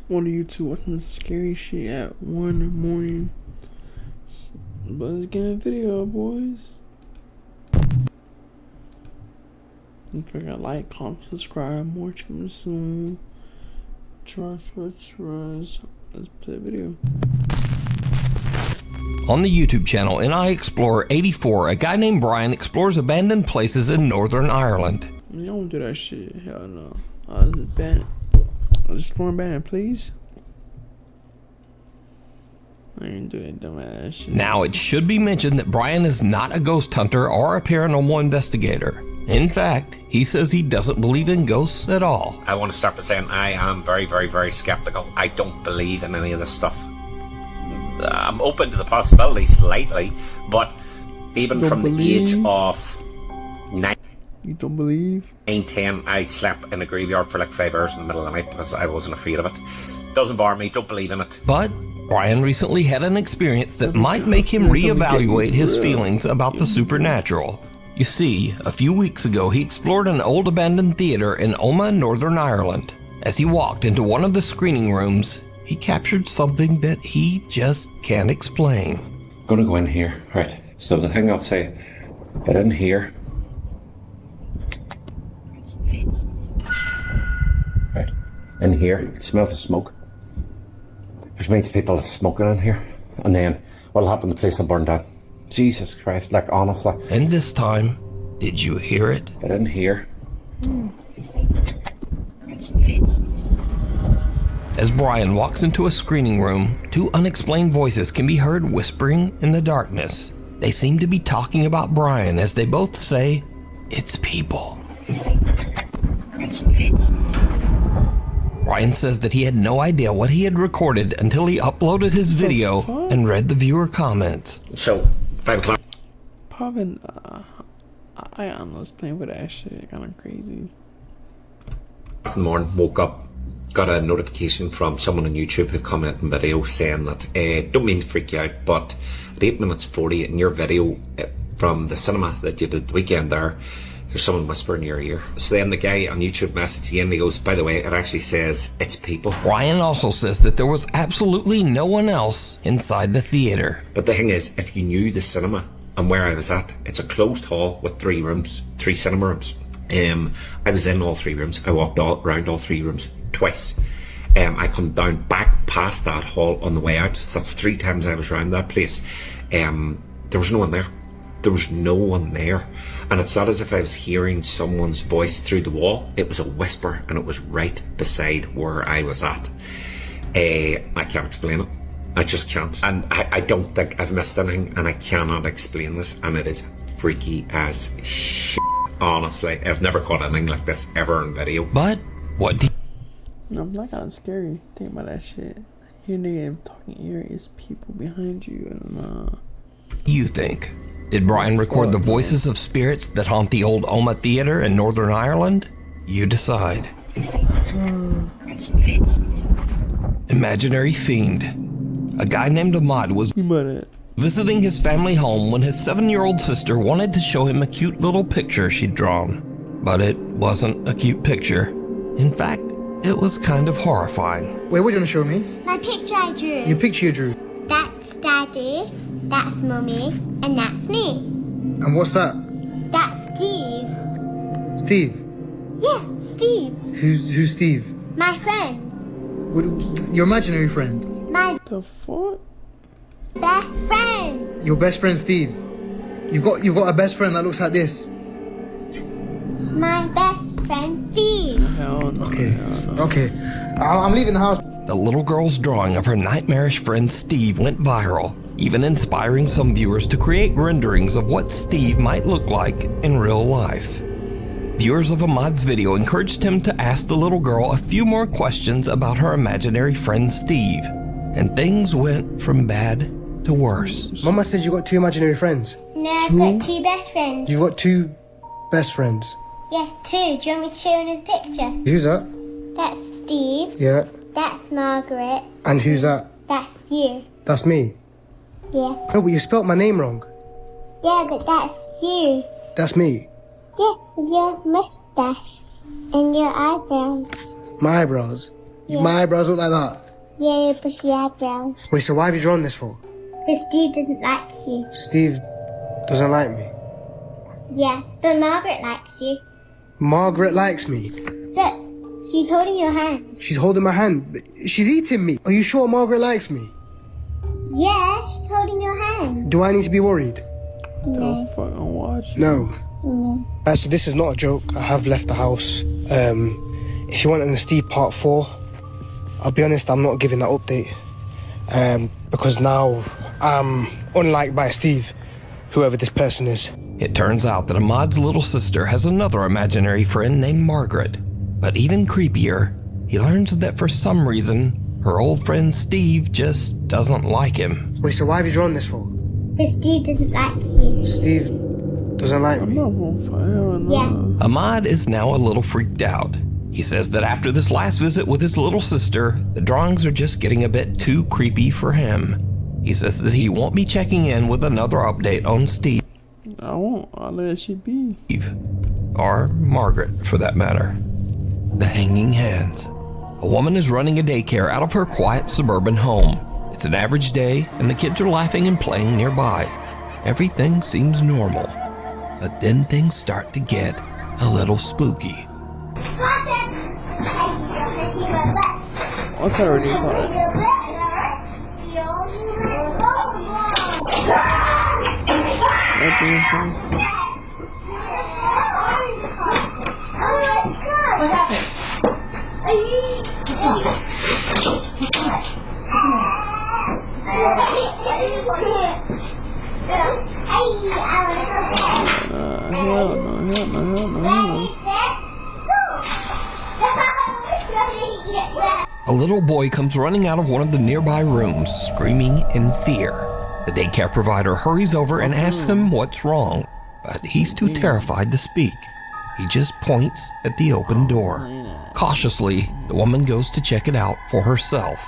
One of you two watching scary shit at 1 in the morning. But let's get a video, boys. Don't forget to like, comment, subscribe. More coming soon. Trust. Let's play a video. On the YouTube channel NI Explorer 84, a guy named Brian explores abandoned places in Northern Ireland. You don't do that shit. Hell no. Just explore abandoned, please. I ain't do that dumbass shit. Now, it should be mentioned that Brian is not a ghost hunter or a paranormal investigator. In fact, he says he doesn't believe in ghosts at all. I want to start by saying I am very, very, very skeptical. I don't believe in any of this stuff. I'm open to the possibility slightly, but even from the age of 9, you don't believe? 9, 10, I slept in a graveyard for like 5 hours in the middle of the night because I wasn't afraid of it. Doesn't bother me, don't believe in it. But Brian recently had an experience that might make him reevaluate his feelings about the supernatural. You see, a few weeks ago he explored an old abandoned theater in Omagh, Northern Ireland. As he walked into one of the screening rooms, he captured something that he just can't explain. I'm gonna go in here, right? So the thing I'll say, get in here. Right, in here, it smells of smoke. There's means people smoking in here, and then what'll happen? The place will burn down. Jesus Christ, like honestly. And this time, did you hear it? Get in here. As Brian walks into a screening room, two unexplained voices can be heard whispering in the darkness. They seem to be talking about Brian as they both say, "It's people." Brian says that he had no idea what he had recorded until he uploaded his video and read the viewer comments. So, 5 o'clock. Probably, I honestly playing with that shit, kind of crazy. In the morning, woke up, got a notification from someone on YouTube who commented in video saying that, don't mean to freak you out, but at 8 minutes 40 in your video from the cinema that you did the weekend there's someone whispering in your ear. So then the guy on YouTube messaged again, he goes, by the way, it actually says it's people. Brian also says that there was absolutely no one else inside the theater. But the thing is, if you knew the cinema and where I was at, it's a closed hall with 3 rooms, 3 cinema rooms. I was in all 3 rooms. I walked around all 3 rooms twice. I come down back past that hall on the way out. So that's 3 times I was around that place. There was no one there. There was no one there. And it's not as if I was hearing someone's voice through the wall. It was a whisper, and it was right beside where I was at. I can't explain it. I just can't. And I don't think I've missed anything, and I cannot explain this, and it is freaky as shit. Honestly, I've never caught anything like this ever in video. But what do No, I'm not kind of scary. Think about that shit. Your nigga talking here is people behind you, and you think? Did Brian record the voices of spirits that haunt the old Omagh Theatre in Northern Ireland? You decide. Imaginary fiend. A guy named Ahmad was visiting his family home when his 7-year-old sister wanted to show him a cute little picture she'd drawn. But it wasn't a cute picture. In fact, it was kind of horrifying. Wait, what are you gonna show me? My picture I drew. Your picture you drew. That's Daddy, that's Mummy, and that's me. And what's that? That's Steve. Steve? Yeah, Steve. Who's Steve? My friend. Your imaginary friend? My the fuck? best friend. Your best friend Steve? You've got a best friend that looks like this? It's my best friend Steve. Hell no. Okay. I'm leaving the house. The little girl's drawing of her nightmarish friend Steve went viral, even inspiring some viewers to create renderings of what Steve might look like in real life. Viewers of Ahmad's video encouraged him to ask the little girl a few more questions about her imaginary friend Steve, and things went from bad to worse. Mama said you got 2 imaginary friends. No, I've got 2 best friends. You've got 2 best friends? Yeah, 2. Do you want me to show you the picture? Who's that? That's Steve. Yeah. That's Margaret. And who's that? That's you. That's me? Yeah. No, but you spelt my name wrong. Yeah, but that's you. That's me? Yeah, with your moustache and your eyebrows. My eyebrows? Yeah. My eyebrows look like that. Yeah, bushy eyebrows. Wait, so why have you drawn this for? Because Steve doesn't like you. Steve doesn't like me. Yeah, but Margaret likes you. Margaret likes me. Look, she's holding your hand. She's holding my hand. She's eating me. Are you sure Margaret likes me? Yeah, she's holding your hand. Do I need to be worried? No. Fucking watch. No. No. Actually, this is not a joke. I have left the house. If you want an Steve part 4, I'll be honest, I'm not giving that update. Because now I'm unliked by Steve, whoever this person is. It turns out that Ahmad's little sister has another imaginary friend named Margaret. But even creepier, he learns that for some reason, her old friend Steve just doesn't like him. Wait, so why have you drawn this for? Because Steve doesn't like you. Steve doesn't like I'm me. not gonna fight. Yeah. Ahmad is now a little freaked out. He says that after this last visit with his little sister, the drawings are just getting a bit too creepy for him. He says that he won't be checking in with another update on Steve. I won't. I'll let she be. Or Margaret, for that matter. The hanging hands. A woman is running a daycare out of her quiet suburban home. It's an average day, and the kids are laughing and playing nearby. Everything seems normal. But then things start to get a little spooky. What's already fine? That being fine. What happened? Hell no. A little boy comes running out of one of the nearby rooms, screaming in fear. The daycare provider hurries over and asks him what's wrong, but he's too terrified to speak. He just points at the open door. Cautiously, the woman goes to check it out for herself.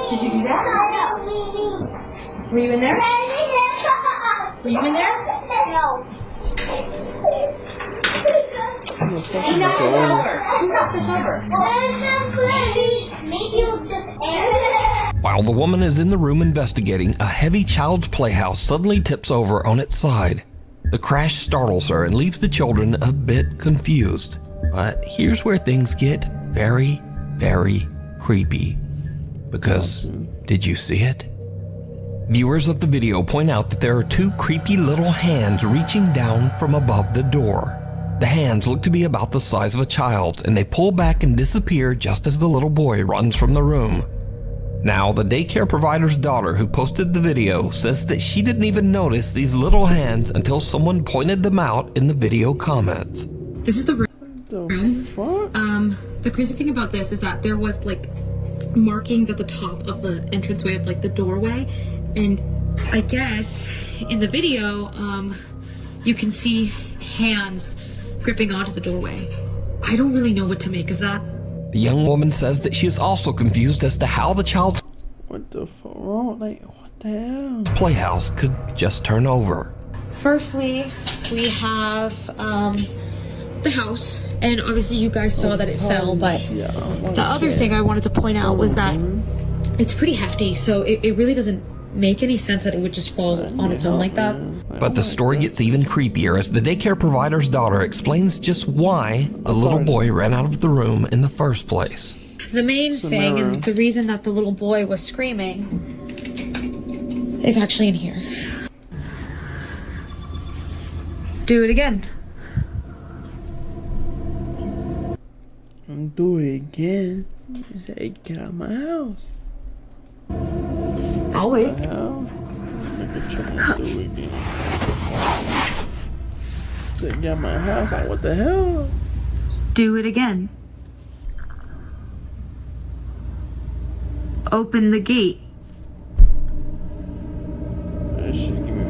Did you do that? Were you in there? Were you in there? No. He knocked it over. Who knocked this over? Maybe it was just air. While the woman is in the room investigating, a heavy child's playhouse suddenly tips over on its side. The crash startles her and leaves the children a bit confused. But here's where things get very, very creepy. Because, did you see it? Viewers of the video point out that there are two creepy little hands reaching down from above the door. The hands look to be about the size of a child, and they pull back and disappear just as the little boy runs from the room. Now, the daycare provider's daughter who posted the video says that she didn't even notice these little hands until someone pointed them out in the video comments. This is the room. The fuck? The crazy thing about this is that there was like markings at the top of the entranceway of like the doorway, and I guess in the video you can see hands gripping onto the doorway. I don't really know what to make of that. The young woman says that she is also confused as to how the child's What the fuck wrong? Like, what the hell? playhouse could just turn over. Firstly, we have the house, and obviously you guys saw that it fell, but Yeah. the other thing I wanted to point out was that it's pretty hefty, so it really doesn't make any sense that it would just fall on its own like that. But the story gets even creepier as the daycare provider's daughter explains just why the little boy ran out of the room in the first place. The main thing and the reason that the little boy was screaming is actually in here. Do it again. Do it again. You say, get out of my house. I'll wait. Hell? Nigga trying to do it again. Say, get out of my house. Like, what the hell? Do it again. Open the gate. That shit give me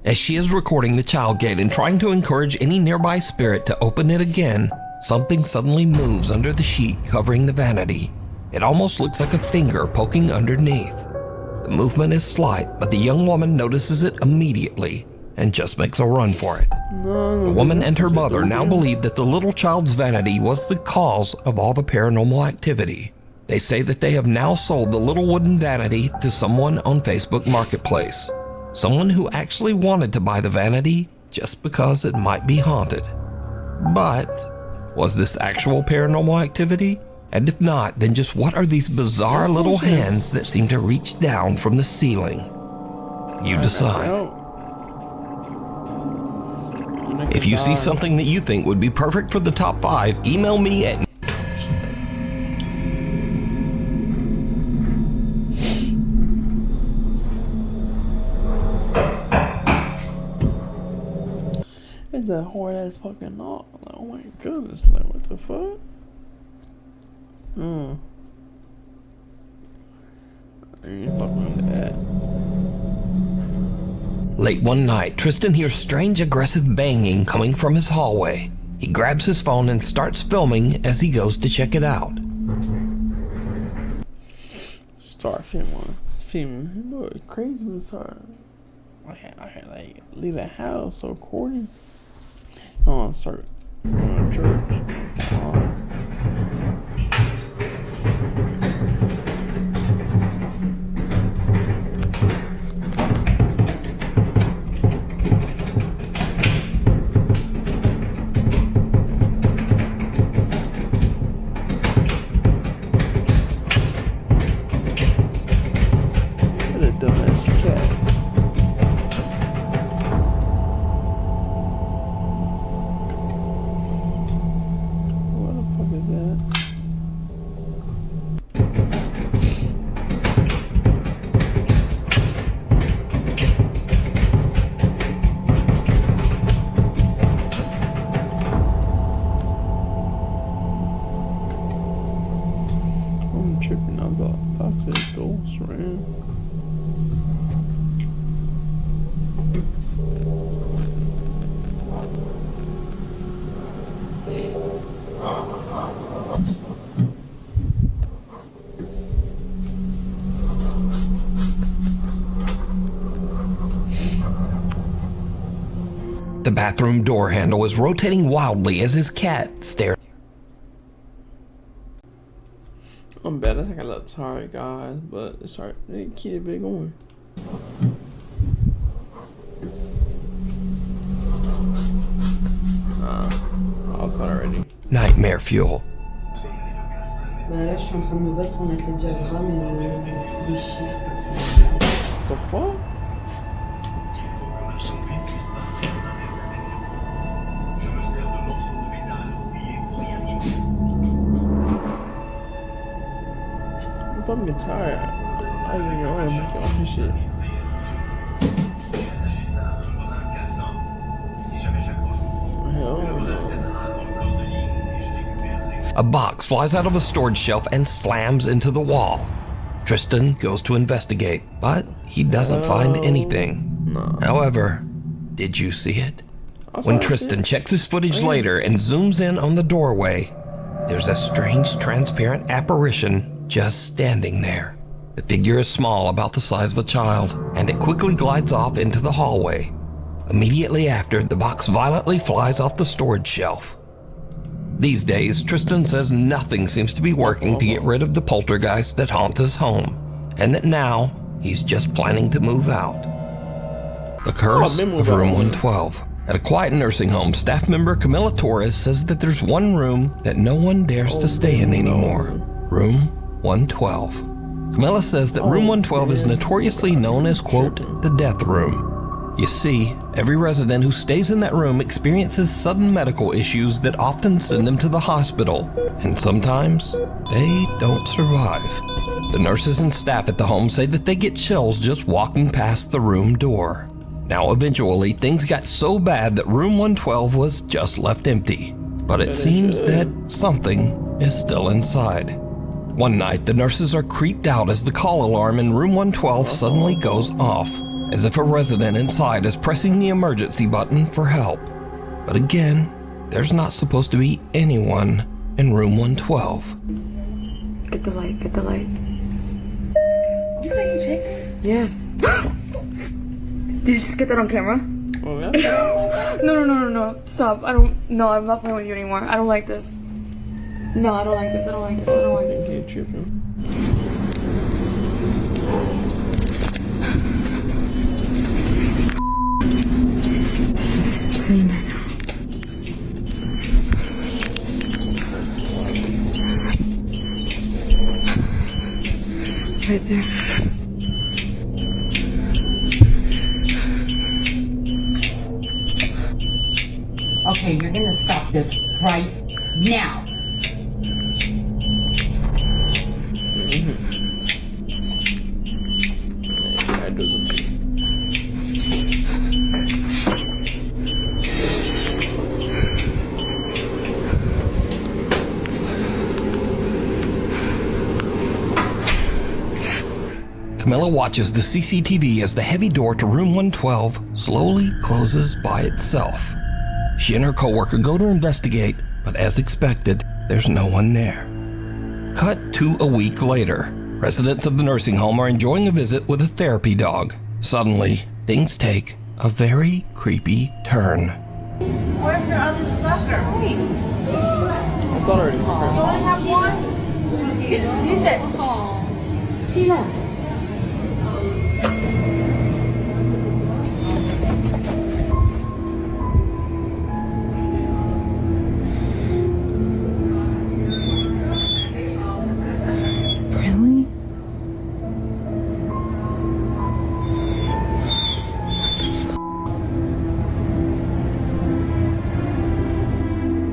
As she is recording the child gate and trying to encourage any nearby spirit to open it again, something suddenly moves under the sheet covering the vanity. It almost looks like a finger poking underneath. The movement is slight, but the young woman notices it immediately and just makes a run for it. The woman and her mother now believe that the little child's vanity was the cause of all the paranormal activity. They say that they have now sold the little wooden vanity to someone on Facebook Marketplace. Someone who actually wanted to buy the vanity just because it might be haunted. But was this actual paranormal activity? And if not, then just what are these bizarre little hands that seem to reach down from the ceiling? You decide. If you see something that you think would be perfect for the top 5, email me at It's a hard ass fucking knock. Like, oh my goodness, like what the fuck? I ain't fucking with that. Late one night, Tristan hears strange aggressive banging coming from his hallway. He grabs his phone and starts filming as he goes to check it out. Start filming. You know it's crazy when start. I had like leave the house or recording. No, start going to church. What a dumbass cat. What the fuck is that? I'm tripping. I said ghost ran. The bathroom door handle is rotating wildly as his cat stares. I'm bad. I think I got a little tired, guys, but it's alright. Keep it big going. I was already. Nightmare fuel. The fuck? I'm fucking tired. I ain't gonna make all this shit. Hell no. A box flies out of a storage shelf and slams into the wall. Tristan goes to investigate, but he doesn't find anything. No. However, did you see it? When Tristan checks his footage later and zooms in on the doorway, there's a strange transparent apparition just standing there. The figure is small, about the size of a child, and it quickly glides off into the hallway. Immediately after, the box violently flies off the storage shelf. These days, Tristan says nothing seems to be working to get rid of the poltergeist that haunts his home, and that now he's just planning to move out. The curse of room 112. At a quiet nursing home, staff member Camila Torres says that there's one room that no one dares to stay in anymore. Room 112. Camila says that room 112 is notoriously known as, quote, the death room. You see, every resident who stays in that room experiences sudden medical issues that often send them to the hospital, and sometimes they don't survive. The nurses and staff at the home say that they get chills just walking past the room door. Now, eventually, things got so bad that room 112 was just left empty, but it seems that something is still inside. One night, the nurses are creeped out as the call alarm in room 112 suddenly goes off. as if a resident inside is pressing the emergency button for help. But again, there's not supposed to be anyone in room 112. Get the light, get the light. You say you checked? Yes. Did you just get that on camera? Oh, yeah. No. Stop. No, I'm not playing with you anymore. I don't like this. No, I don't like this. I don't like this. I don't like this. You're tripping. This is insane right now. Right there. Okay, you're gonna stop this right now. That doesn't seem. Camilla watches the CCTV as the heavy door to room 112 slowly closes by itself. She and her coworker go to investigate, but as expected, there's no one there. Cut to a week later. Residents of the nursing home are enjoying a visit with a therapy dog. Suddenly, things take a very creepy turn. Where's your other sucker? Wait, It's already. you only have one? Use it. Sheila. Really?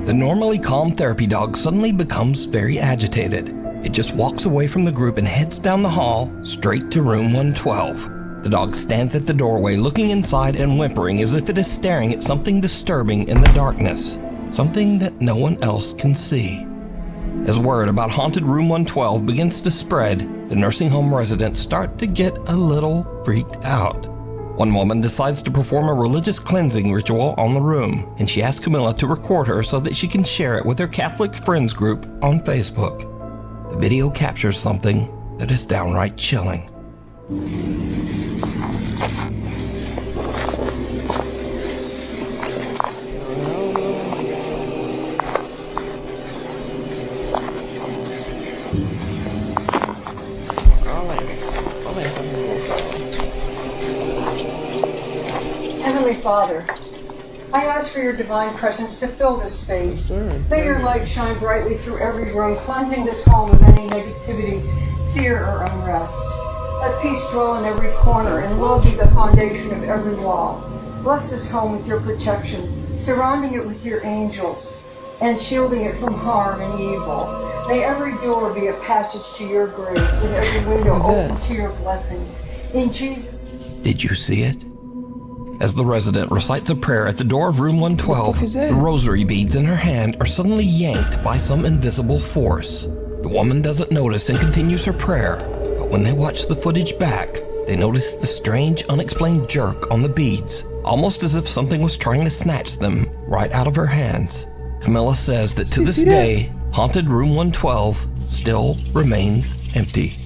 The normally calm therapy dog suddenly becomes very agitated. It just walks away from the group and heads down the hall straight to room 112. The dog stands at the doorway looking inside and whimpering as if it is staring at something disturbing in the darkness, something that no one else can see. As word about haunted room 112 begins to spread, the nursing home residents start to get a little freaked out. One woman decides to perform a religious cleansing ritual on the room, and she asks Camilla to record her so that she can share it with her Catholic friends group on Facebook. The video captures something that is downright chilling. Heavenly Father, I ask for your divine presence to fill this space. May your light shine brightly through every room, cleansing this home of any negativity, fear, or unrest. Let peace dwell in every corner and love be the foundation of every wall. Bless this home with your protection, surrounding it with your angels, and shielding it from harm and evil. May every door be a passage to your grace and every window open to your blessings. In Jesus' name. Did you see it? As the resident recites a prayer at the door of room 112, the rosary beads in her hand are suddenly yanked by some invisible force. The woman doesn't notice and continues her prayer, but when they watch the footage back, they notice the strange, unexplained jerk on the beads, almost as if something was trying to snatch them right out of her hands. Camilla says that to this day, haunted room 112 still remains empty.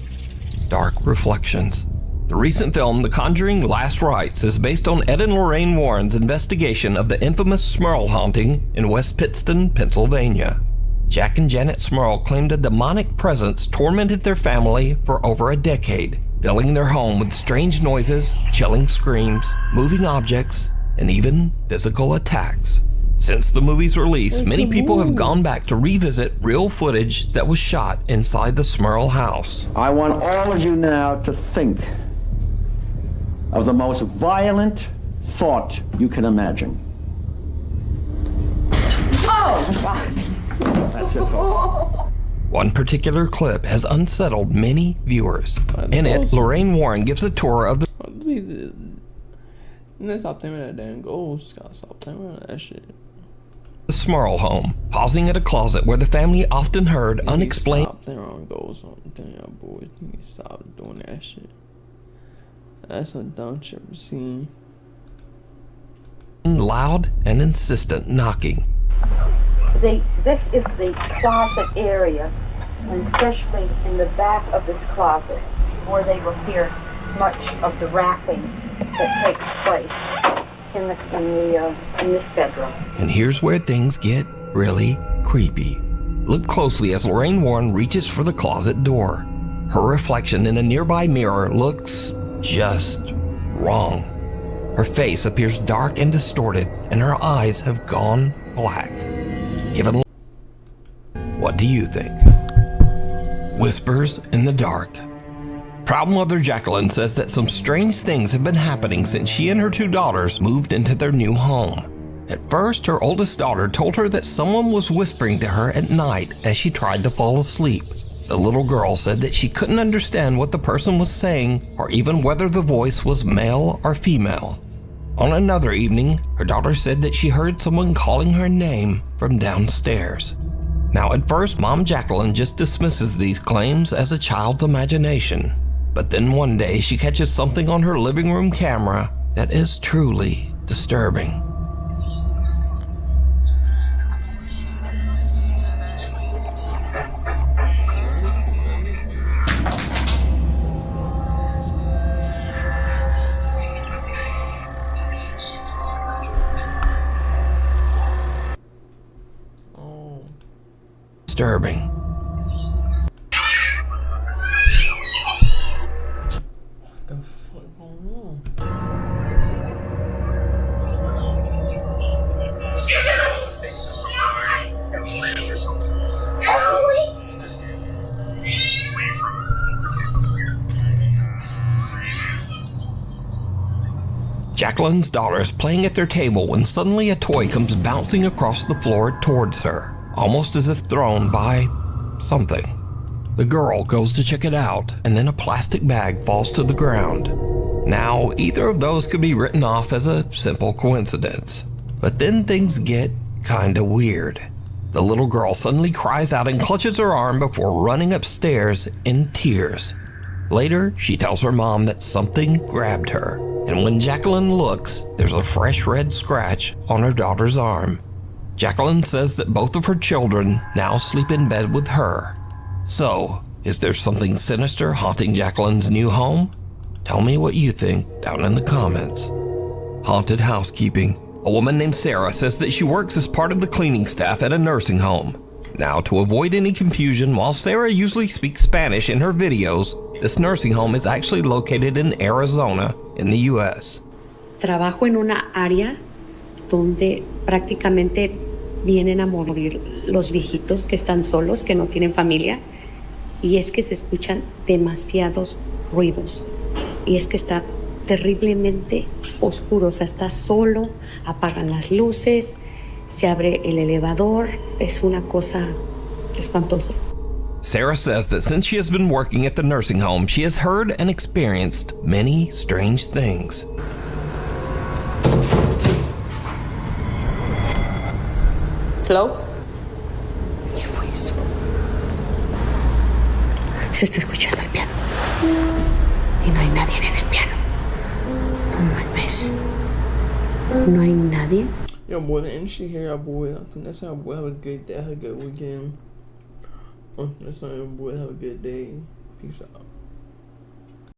Dark Reflections. The recent film, The Conjuring Last Rites, is based on Ed and Lorraine Warren's investigation of the infamous Smurl haunting in West Pittston, Pennsylvania. Jack and Janet Smurl claimed a demonic presence tormented their family for over a decade, filling their home with strange noises, chilling screams, moving objects, and even physical attacks. Since the movie's release, many people have gone back to revisit real footage that was shot inside the Smurl house. I want all of you now to think of the most violent thought you can imagine. Oh! That's it, folks. One particular clip has unsettled many viewers. In it, Lorraine Warren gives a tour of the Stop thinking that damn ghost. Gotta stop thinking that shit. Smurl home, pausing at a closet where the family often heard unexplained. Stop thinking on ghosts. I'm telling y'all boys, you need to stop doing that shit. That's a dumb shit we've seen. Loud and insistent knocking. This is the closet area, and especially in the back of this closet, where they will hear much of the rapping that takes place in this bedroom. And here's where things get really creepy. Look closely as Lorraine Warren reaches for the closet door. Her reflection in a nearby mirror looks just wrong. Her face appears dark and distorted, and her eyes have gone black. Given, what do you think? Whispers in the dark. Proud mother Jacqueline says that some strange things have been happening since she and her 2 daughters moved into their new home. At first, her oldest daughter told her that someone was whispering to her at night as she tried to fall asleep. The little girl said that she couldn't understand what the person was saying or even whether the voice was male or female. On another evening, her daughter said that she heard someone calling her name from downstairs. Now at first, Mom Jacqueline just dismisses these claims as a child's imagination. But then one day she catches something on her living room camera that is truly disturbing. Disturbing. What the fuck going on? Jacqueline's daughter is playing at their table when suddenly a toy comes bouncing across the floor towards her, almost as if thrown by something. The girl goes to check it out, and then a plastic bag falls to the ground. Now, either of those could be written off as a simple coincidence. But then things get kinda weird. The little girl suddenly cries out and clutches her arm before running upstairs in tears. Later, she tells her mom that something grabbed her, and when Jacqueline looks, there's a fresh red scratch on her daughter's arm. Jacqueline says that both of her children now sleep in bed with her. So, is there something sinister haunting Jacqueline's new home? Tell me what you think down in the comments. Haunted housekeeping. A woman named Sarah says that she works as part of the cleaning staff at a nursing home. Now, to avoid any confusion, while Sarah usually speaks Spanish in her videos, this nursing home is actually located in Arizona in the US. Trabajo en una área donde prácticamente vienen a morir los viejitos que están solos, que no tienen familia, y es que se escuchan demasiados ruidos, y es que está terriblemente oscuro, o sea, está solo, apagan las luces, se abre el elevador, es una cosa espantosa. Sarah says that since she has been working at the nursing home, she has heard and experienced many strange things. Hello? ¿Qué fue eso? Se está escuchando el piano. Y no hay nadie en el piano. No mames. No hay nadie. Yo, boy, the industry here, y'all boy. I think that's how boy have a good day, have a good weekend. That's how boy have a good day. Peace out.